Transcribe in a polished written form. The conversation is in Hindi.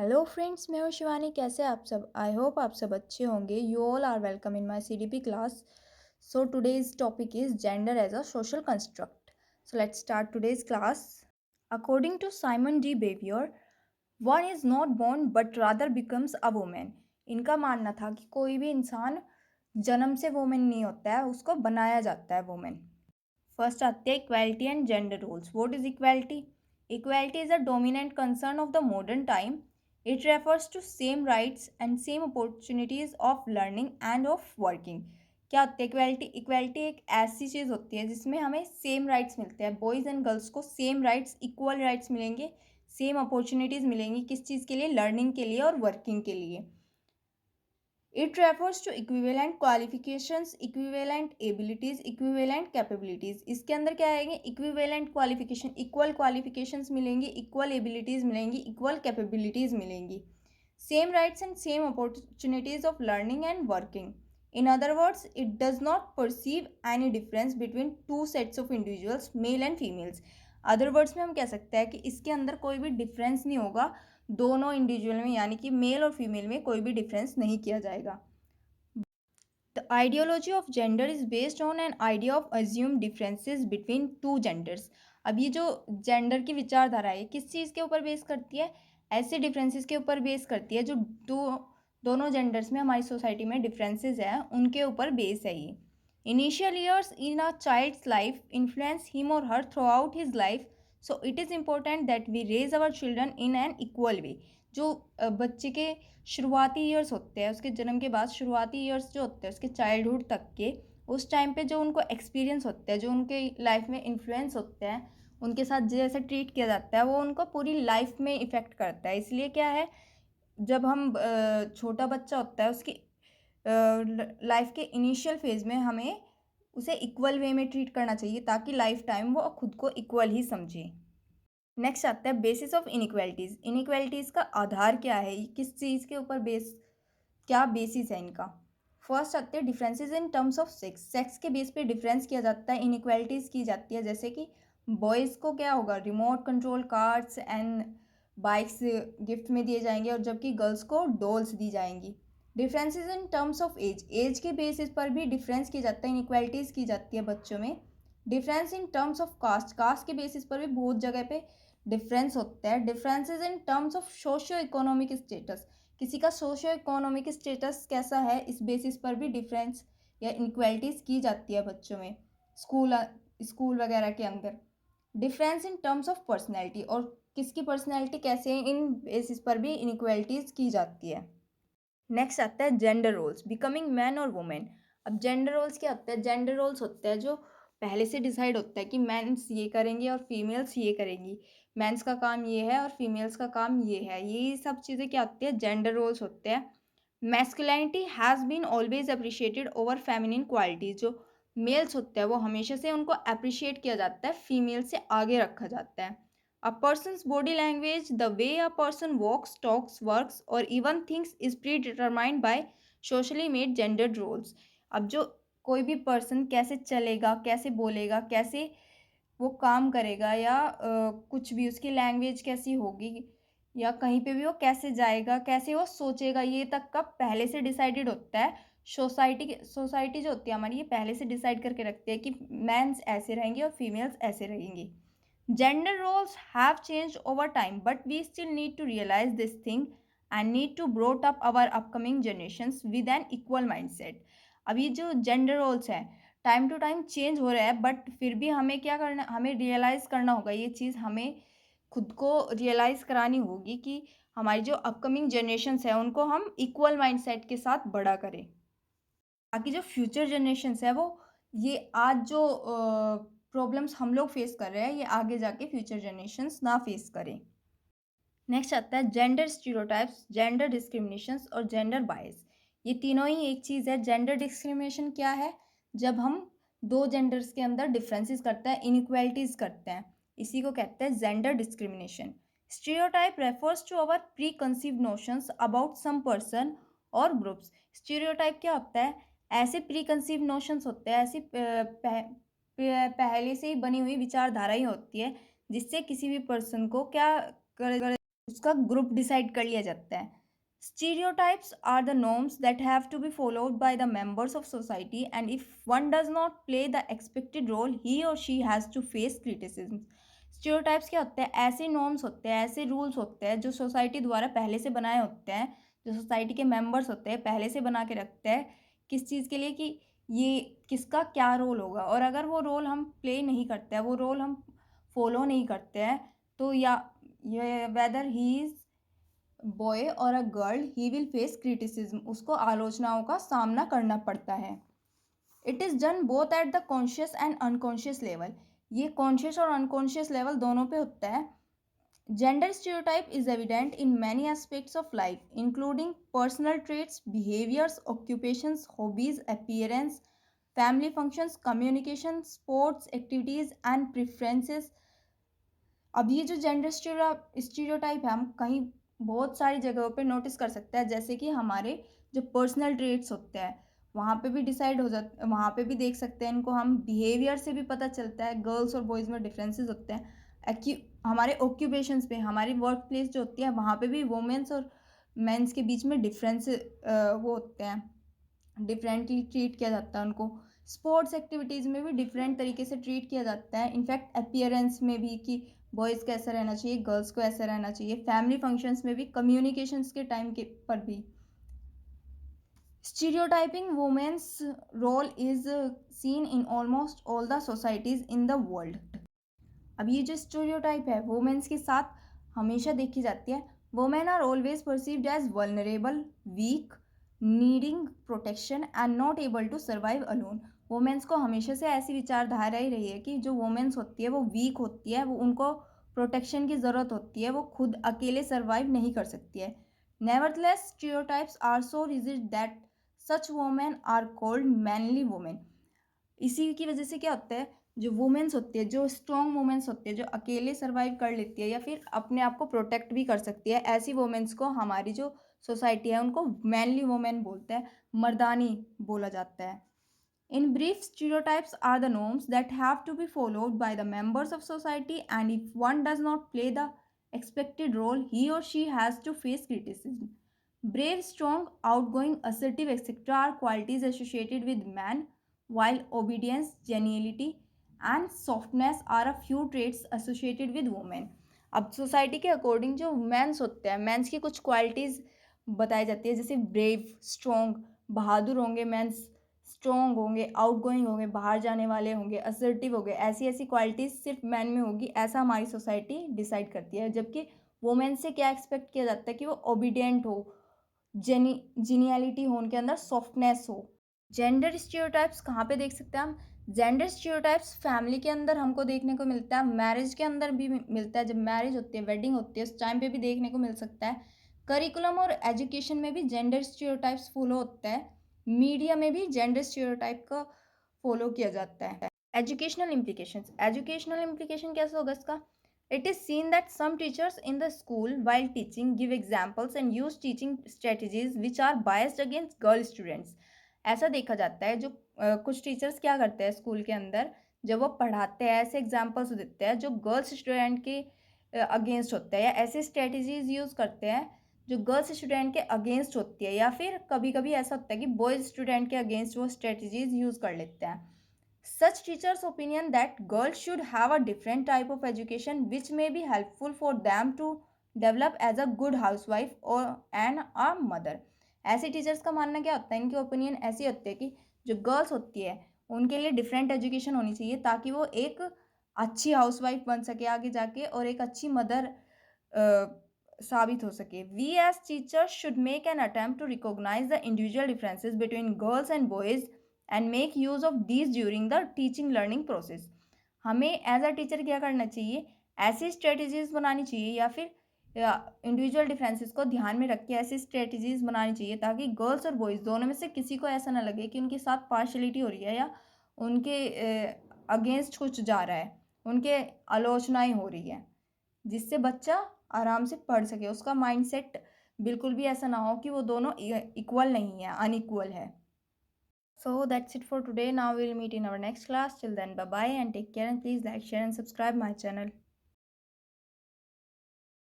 हेलो फ्रेंड्स, मैं हूँ शिवानी। कैसे आप सब? आई होप आप सब अच्छे होंगे। You all are welcome in my CDP class. So today's topic is gender as a social construct. So let's start today's class. According to Simone de Beauvoir, one is not born but rather becomes a woman. इनका मानना था कि कोई भी इंसान जन्म से वुमेन नहीं होता है, उसको बनाया जाता है वुमेन. फर्स्ट आते हैं equality and gender roles. What is equality? Equality is a dominant concern of the modern time. It refers to same rights and same opportunities of learning and of working. क्या होता है इक्वालिटी? इक्वालिटी एक ऐसी चीज़ होती है जिसमें हमें सेम राइट्स मिलते हैं. बॉयज़ एंड गर्ल्स को सेम राइट्स, इक्वल राइट्स मिलेंगे, सेम अपॉर्चुनिटीज़ मिलेंगी. किस चीज़ के लिए? लर्निंग के लिए और वर्किंग के लिए. It refers to equivalent qualifications, equivalent abilities, equivalent capabilities. इसके अंदर क्या आएंगे? equivalent qualification, equal qualifications मिलेंगी, equal abilities मिलेंगी, equal capabilities मिलेंगी. Same rights and same opportunities of learning and working. In other words, it does not perceive any difference between two sets of individuals, male and females. Other words में हम कह सकते हैं कि इसके अंदर कोई भी डिफरेंस नहीं होगा दोनों इंडिविजुअल में, यानी कि मेल और फीमेल में कोई भी डिफरेंस नहीं किया जाएगा. The ideology of gender is based on an idea of assume differences between two genders. अब ये जो जेंडर की विचारधारा है किस चीज़ के ऊपर बेस करती है? ऐसे डिफरेंसेस के ऊपर बेस करती है जो दोनों जेंडर्स में हमारी सोसाइटी में डिफरेंसेस हैं उनके ऊपर बेस है ये. Initial years in a child's life influence him और her throughout his life. So it is important that we raise our children in an equal way. जो बच्चे के शुरुआती ईयर्स होते हैं, उसके जन्म के बाद शुरुआती ईयर्स जो होते हैं उसके चाइल्डहुड तक के, उस टाइम पे जो उनको एक्सपीरियंस होते हैं, जो उनके लाइफ में इन्फ्लुएंस होते हैं, उनके साथ जैसे ट्रीट किया जाता है वो उनको पूरी लाइफ में इफ़ेक्ट करता है. इसलिए क्या है, जब हम छोटा बच्चा होता है उसकी लाइफ के इनिशियल फेज़ में हमें उसे इक्वल वे में ट्रीट करना चाहिए ताकि लाइफ टाइम वो खुद को इक्वल ही समझे. नेक्स्ट आता है बेसिस ऑफ इनइक्वालिटीज़. इनइक्वालिटीज़ का आधार क्या है? किस चीज़ के ऊपर बेस, क्या बेसिस है इनका? फर्स्ट आते हैं differences in terms of sex. Sex के बेस पे डिफरेंस किया जाता है, इनइक्वालिटीज़ की जाती है. जैसे कि बॉयज़ को क्या होगा, remote control cars and bikes gift में दिए जाएंगे, और जबकि गर्ल्स को डॉल्स दी जाएंगी. Differences in terms of age. Age के बेसिस पर भी डिफरेंस किया जाता है, इनइक्वालिटीज़ की जाती है बच्चों में. Difference in terms of caste. Caste के बेसिस पर भी बहुत जगह पे डिफरेंस होता है. Differences in terms of socio economic status. किसी का सोशियो इकोनॉमिक स्टेटस कैसा है, इस बेसिस पर भी डिफरेंस या इनक्वालिटीज़ की जाती है बच्चों में स्कूल स्कूल वगैरह के अंदर. Difference in terms of personality. और किसकी पर्सनैलिटी कैसे है, इन बेसिस पर भी इनक्वालिटीज़ की जाती है. नेक्स्ट आता है जेंडर रोल्स, बिकमिंग मैन और वुमेन. अब जेंडर रोल्स क्या होता है? जेंडर रोल्स होते हैं जो पहले से डिसाइड होता है कि मैंस ये करेंगे और फीमेल्स ये करेंगी. मैंस का काम ये है और फीमेल्स का काम ये है. ये सब चीज़ें क्या होती है? जेंडर रोल्स होते हैं. Masculinity has been always appreciated over feminine qualities. जो मेल्स होते हैं वो हमेशा से उनको अप्रिशिएट किया जाता है, फीमेल से आगे रखा जाता है. A person's body language, the way a person walks, talks, works, or even thinks is predetermined by socially made gendered roles. अब जो कोई भी पर्सन कैसे चलेगा, कैसे बोलेगा, कैसे वो काम करेगा, या कुछ भी उसकी लैंग्वेज कैसी होगी, या कहीं पे भी वो कैसे जाएगा, कैसे वो सोचेगा, ये तक का पहले से डिसाइडेड होता है. सोसाइटी जो होती है हमारी, ये पहले से डिसाइड करके रखती है कि मैंस ऐसे रहेंगे और फीमेल्स ऐसे रहेंगी. Gender roles have changed over time, but we still need to realize this thing and need to brought up our upcoming generations with an equal mindset. अब ये जो जेंडर रोल्स हैं टाइम टू टाइम चेंज हो रहा है, बट फिर भी हमें क्या करना, हमें रियलाइज़ करना होगा. ये चीज़ हमें खुद को रियलाइज़ करानी होगी कि हमारी जो अपकमिंग जनरेशन्स हैं उनको हम इक्वल माइंडसेट के साथ बड़ा करें, ताकि जो फ्यूचर जनरेशन्स है वो ये आज जो प्रॉब्लम्स हम लोग फेस कर रहे हैं ये आगे जाके फ्यूचर जनरेशन्स ना फेस करें. नेक्स्ट आता है जेंडर स्टीरियोटाइप्स, जेंडर डिस्क्रिमिनेशंस और जेंडर बायस. ये तीनों ही एक चीज़ है. जेंडर डिस्क्रिमिनेशन क्या है? जब हम दो जेंडर्स के अंदर डिफरेंसेस करते हैं, इनइक्वालिटीज़ करते हैं, इसी को कहते हैं gender discrimination. Stereotype refers to our preconceived notions about some person और ग्रुप्स. स्टीरियोटाइप क्या होता है? ऐसे प्री कंसीव्ड नोशंस होते हैं, ऐसी पहले से ही बनी हुई विचारधारा ही होती है जिससे किसी भी पर्सन को क्या कर उसका ग्रुप डिसाइड कर लिया जाता है। Stereotypes are the norms that have to be followed by the members of society and if one does not play the expected role he और she has to face criticism. Stereotypes क्या होते हैं? ऐसे नॉर्म्स होते हैं, ऐसे रूल्स होते हैं जो सोसाइटी द्वारा पहले से बनाए होते हैं, जो सोसाइटी के मेंबर्स होते हैं पहले से बना के रखते हैं किस चीज़ के लिए, कि ये किसका क्या रोल होगा, और अगर वो रोल हम प्ले नहीं करते हैं, वो रोल हम फॉलो नहीं करते हैं, तो या ये वेदर ही इज बॉय और a girl he will face criticism, उसको आलोचनाओं का सामना करना पड़ता है। It is done both at the conscious and unconscious level, ये कॉन्शियस और अनकॉन्शियस लेवल दोनों पे होता है। Gender stereotype is evident in many aspects of life including personal traits, behaviours, occupations, hobbies, appearance, family functions, communication, sports activities and preferences. अब ये जो जेंडर स्टीरियोटाइप है हम कहीं बहुत सारी जगहों पे नोटिस कर सकते हैं, जैसे कि हमारे जो पर्सनल ट्रेट्स होते हैं वहाँ पे भी डिसाइड हो जाता, वहाँ पे भी देख सकते हैं इनको हम। बिहेवियर से भी पता चलता है, गर्ल्स और बॉयज़ में डिफरेंसेस होते हैं। हमारे ऑक्यूपेशंस पे, हमारी वर्क प्लेस जो होती है वहाँ पे भी वुमेन्स और मेंस के बीच में डिफरेंस वो होते हैं, डिफरेंटली ट्रीट किया जाता है उनको। स्पोर्ट्स एक्टिविटीज़ में भी डिफरेंट तरीके से ट्रीट किया जाता है, इनफैक्ट अपीयरेंस में भी कि बॉयज़ का ऐसा रहना चाहिए, गर्ल्स को ऐसा रहना चाहिए, फैमिली फंक्शंस में भी, कम्युनिकेशंस के टाइम के पर भी। Stereotyping women's role is seen in almost all the societies in the world. अब ये जो स्टीरियोटाइप है वुमेन्स के साथ हमेशा देखी जाती है। Women are always perceived as vulnerable, weak, needing protection and not able to survive alone. Women's को हमेशा से ऐसी विचारधारा ही रही है कि जो वुमेन्स होती है वो वीक होती है, वो उनको प्रोटेक्शन की ज़रूरत होती है, वो खुद अकेले सर्वाइव नहीं कर सकती है। Nevertheless stereotypes are so rigid that such women are called manly women. इसी की वजह से क्या होता है, जो वुमेन्स होती है, जो स्ट्रॉन्ग वुमेन्स होती है, जो अकेले सर्वाइव कर लेती है या फिर अपने आप को प्रोटेक्ट भी कर सकती है, ऐसी वुमेन्स को हमारी जो सोसाइटी है उनको मैनली वुमेन बोलते हैं, मर्दानी बोला जाता है। In brief, stereotypes are the norms that have to be followed by the members of society, and if one does not play the expected role, he or she has to face criticism. Brave, strong, outgoing, assertive, etc. are qualities associated with man, while obedience, geniality, and softness are a few traits associated with women. अब सोसाइटी के अकॉर्डिंग जो मेंस होते हैं, मेंस की कुछ क्वालिटीज़ बताई जाती है, जैसे ब्रेव, स्ट्रॉन्ग, बहादुर होंगे मेंस, स्ट्रॉन्ग होंगे, आउटगोइंग होंगे, बाहर जाने वाले होंगे, असर्टिव होंगे, ऐसी ऐसी क्वालिटीज़ सिर्फ मैन में होगी, ऐसा हमारी सोसाइटी डिसाइड करती है। जबकि वुमेन से क्या एक्सपेक्ट किया जाता है कि वो ओबीडियंट हो, जीनियलिटी हो, उनके अंदर सॉफ्टनेस हो। जेंडर स्टीरियोटाइप्स कहाँ पे देख सकते हैं हम? जेंडर स्टीरियोटाइप्स फैमिली के अंदर हमको देखने को मिलता है, मैरिज के अंदर भी मिलता है, जब मैरिज होती है, वेडिंग होती है, उस टाइम पे भी देखने को मिल सकता है। करिकुलम और एजुकेशन में भी जेंडर स्टीरियोटाइप्स फॉलो होता है। मीडिया में भी जेंडर स्टीरियोटाइप का फॉलो किया जाता है। एजुकेशनल इम्प्लीकेशन कैसे होगा इसका? It is seen that some teachers in the school while teaching give examples and use teaching strategies which are biased against girl students. ऐसा देखा जाता है जो कुछ टीचर्स क्या करते हैं स्कूल के अंदर, जब वो पढ़ाते हैं ऐसे एग्जाम्पल्स देते हैं जो गर्ल्स स्टूडेंट के अगेंस्ट होते हैं, या ऐसे स्ट्रेटजीज यूज़ करते हैं जो गर्ल्स स्टूडेंट के अगेंस्ट होती है, या फिर कभी कभी ऐसा होता है कि बॉयज़ स्टूडेंट के अगेंस्ट वो स्ट्रेटजीज यूज़ कर लेते हैं। Such teachers' opinion that girls should have a different type of education which may be helpful for them to develop as a good housewife or and a mother. ऐसे टीचर्स का मानना क्या होता है, इनकी ओपिनियन ऐसी होती है कि जो गर्ल्स होती है उनके लिए डिफरेंट एजुकेशन होनी चाहिए ताकि वो एक अच्छी हाउसवाइफ बन सके आगे जाके और एक अच्छी मदर साबित हो सके। We as teachers should make an attempt to recognise the individual differences between girls and boys and make use of these during the teaching learning process. हमें एज अ टीचर क्या करना चाहिए, ऐसी स्ट्रेटजीज बनानी चाहिए या फिर इंडिविजुअल डिफरेंसेस को ध्यान में रख के ऐसी स्ट्रेटजीज बनानी चाहिए ताकि गर्ल्स और बॉयज़ दोनों में से किसी को ऐसा ना लगे कि उनके साथ पार्शलिटी हो रही है या उनके अगेंस्ट कुछ जा रहा है, उनके आलोचनाएं हो रही है, जिससे बच्चा आराम से पढ़ सके, उसका माइंडसेट बिल्कुल भी ऐसा ना हो कि वो दोनों इक्वल नहीं है, अनइक्वल है। So that's it for today. Now we'll meet in our next class. Till then, bye bye and take care, and please like, share and subscribe my channel.